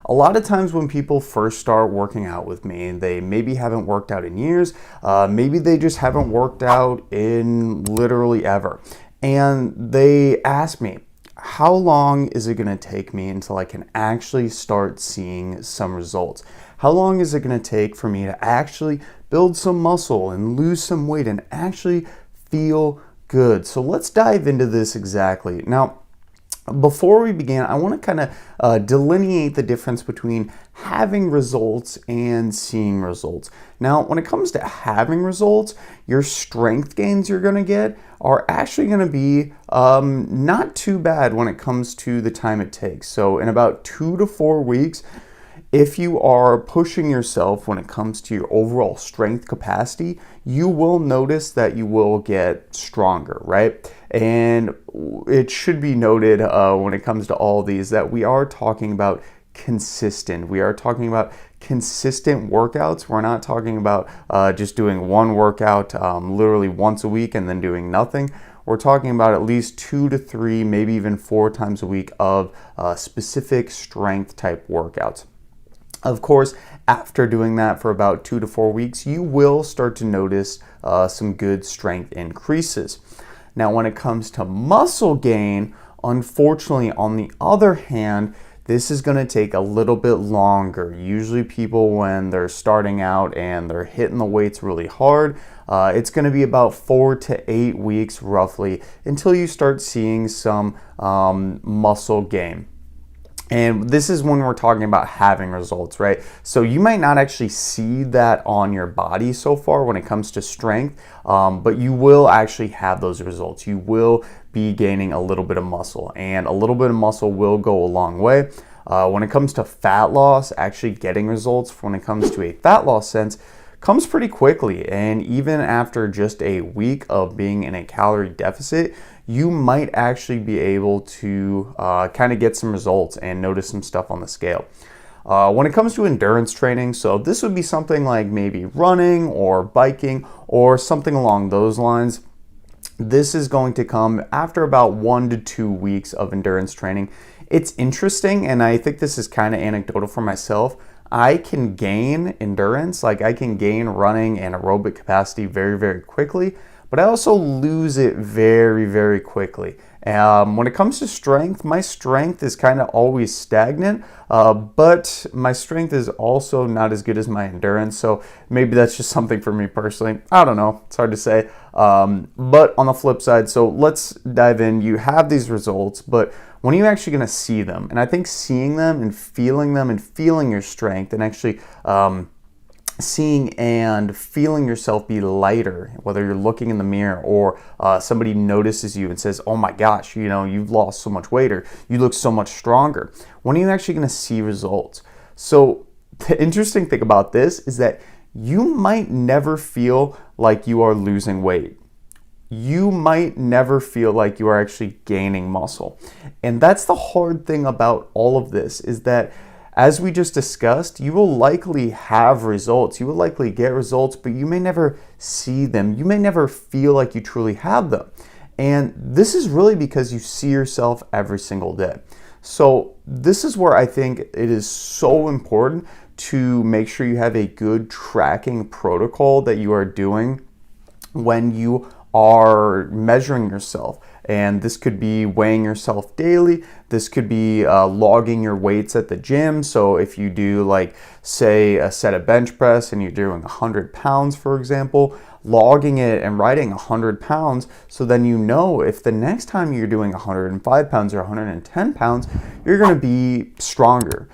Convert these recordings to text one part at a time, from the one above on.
A lot of times when people first start working out with me, they maybe haven't worked out in years, maybe they just haven't worked out in literally ever. And they ask me, how long is it going to take me until I can actually start seeing some results? How long is it going to take for me to actually build some muscle and lose some weight and actually feel good? So let's dive into this exactly. Now, before we begin, I want to kind of delineate the difference between having results and seeing results. Now, when it comes to having results, your strength gains you're going to get are actually going to be not too bad when it comes to the time it takes. So in about 2 to 4 weeks, if you are pushing yourself when it comes to your overall strength capacity, you will notice that you will get stronger, right? And it should be noted when it comes to all these that we are talking about consistent. We are talking about consistent workouts. We're not talking about just doing one workout literally once a week and then doing nothing. We're talking about at least 2 to 3, maybe even 4 times a week of specific strength type workouts. Of course, after doing that for about 2 to 4 weeks, you will start to notice some good strength increases. Now, when it comes to muscle gain, unfortunately, on the other hand, this is going to take a little bit longer. Usually people, when they're starting out and they're hitting the weights really hard, it's going to be about 4 to 8 weeks roughly until you start seeing some muscle gain. And this is when we're talking about having results, right? So you might not actually see that on your body so far when it comes to strength, but you will actually have those results. You will be gaining a little bit of muscle, and a little bit of muscle will go a long way. When it comes to fat loss, actually getting results when it comes to a fat loss sense comes pretty quickly. And even after just a week of being in a calorie deficit, you might actually be able to kind of get some results and notice some stuff on the scale. When it comes to endurance training, so this would be something like maybe running or biking or something along those lines. This is going to come after about 1 to 2 weeks of endurance training. It's interesting, and I think this is kind of anecdotal for myself. I can gain endurance, like I can gain running and aerobic capacity very, very quickly, but I also lose it very, very quickly. When it comes to strength, my strength is kind of always stagnant, but my strength is also not as good as my endurance. So maybe that's just something for me personally. I don't know. It's hard to say. But on the flip side, so let's dive in. You have these results, but when are you actually going to see them? And I think seeing them and feeling your strength and actually seeing and feeling yourself be lighter, whether you're looking in the mirror or somebody notices you and says, oh my gosh, you know, you've lost so much weight or you look so much stronger. When are you actually going to see results? So the interesting thing about this is that you might never feel like you are losing weight. You might never feel like you are actually gaining muscle. And that's the hard thing about all of this, is that as we just discussed, you will likely have results. You will likely get results, but you may never see them. You may never feel like you truly have them. And this is really because you see yourself every single day. So this is where I think it is so important to make sure you have a good tracking protocol that you are doing when you are measuring yourself. And this could be weighing yourself daily. This could be logging your weights at the gym. So if you do, like, say, a set of bench press and you're doing 100 pounds, for example, logging it and writing 100 pounds, so then you know if the next time you're doing 105 pounds or 110 pounds, you're going to be stronger.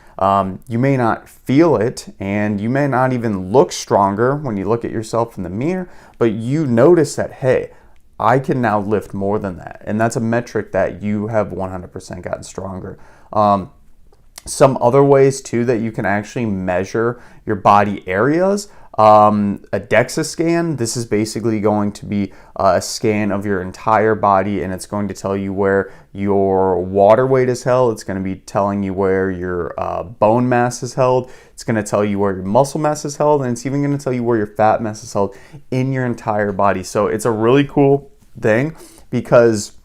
You may not feel it, and you may not even look stronger when you look at yourself in the mirror, but you notice that, hey, I can now lift more than that. And that's a metric that you have 100% gotten stronger. Some other ways too that you can actually measure your body areas. A DEXA scan, this is basically going to be a scan of your entire body, and it's going to tell you where your water weight is held. It's going to be telling you where your bone mass is held. It's going to tell you where your muscle mass is held, and it's even going to tell you where your fat mass is held in your entire body. So it's a really cool thing because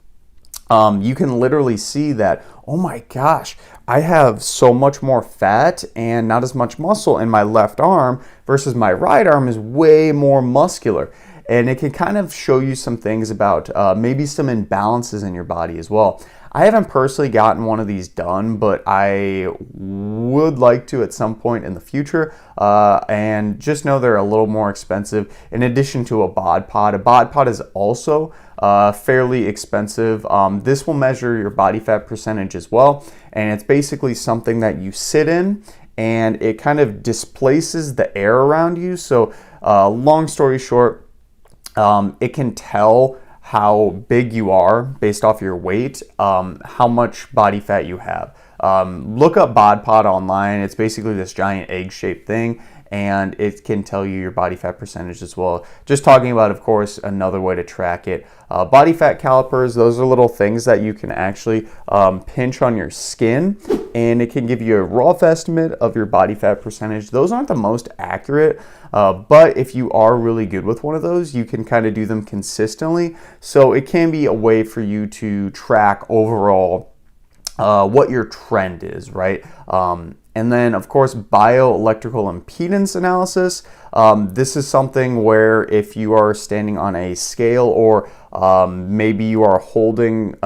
you can literally see that, oh my gosh, I have so much more fat and not as much muscle in my left arm versus my right arm is way more muscular. And it can kind of show you some things about maybe some imbalances in your body as well. I haven't personally gotten one of these done, but I would like to at some point in the future. And just know they're a little more expensive in addition to a bod pod. A bod pod is also fairly expensive. This will measure your body fat percentage as well. And it's basically something that you sit in and it kind of displaces the air around you. So long story short, it can tell how big you are based off your weight, how much body fat you have. Look up bod pod online. It's basically this giant egg-shaped thing, and it can tell you your body fat percentage as well. Just talking about, of course, another way to track it. Body fat calipers, those are little things that you can actually pinch on your skin, and it can give you a rough estimate of your body fat percentage. Those aren't the most accurate, but if you are really good with one of those, you can kind of do them consistently. So it can be a way for you to track overall what your trend is, right? And then, of course, bioelectrical impedance analysis. This is something where if you are standing on a scale or maybe you are holding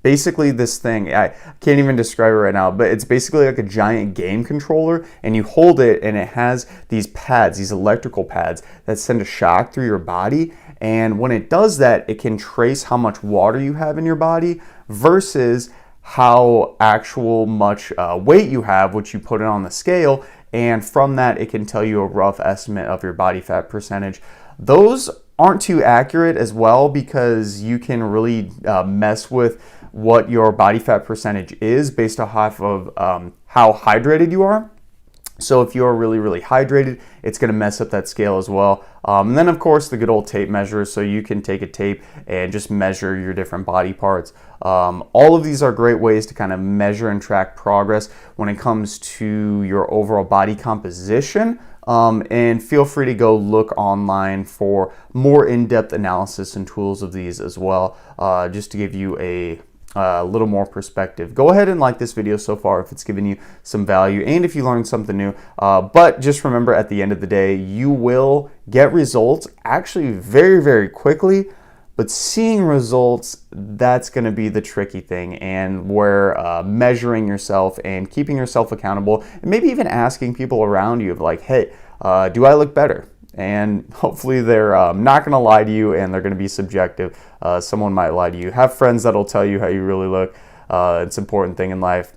basically this thing, I can't even describe it right now, but it's basically like a giant game controller, and you hold it and it has these pads, these electrical pads that send a shock through your body. And when it does that, it can trace how much water you have in your body versus how actual much weight you have, which you put it on the scale. And from that, it can tell you a rough estimate of your body fat percentage. Those aren't too accurate as well because you can really mess with what your body fat percentage is based off of how hydrated you are. So if you're really, really hydrated, it's going to mess up that scale as well. And then, of course, the good old tape measure. So you can take a tape and just measure your different body parts. All of these are great ways to kind of measure and track progress when it comes to your overall body composition. And feel free to go look online for more in-depth analysis and tools of these as well, just to give you a little more perspective. Go ahead and like this video so far if it's given you some value and if you learned something new. But just remember, at the end of the day, you will get results actually very, very quickly. But seeing results, that's going to be the tricky thing, and where measuring yourself and keeping yourself accountable, and maybe even asking people around you of like, hey, do I look better? And hopefully they're not going to lie to you, and they're going to be subjective. Someone might lie to you. Have friends that'll tell you how you really look. It's an important thing in life.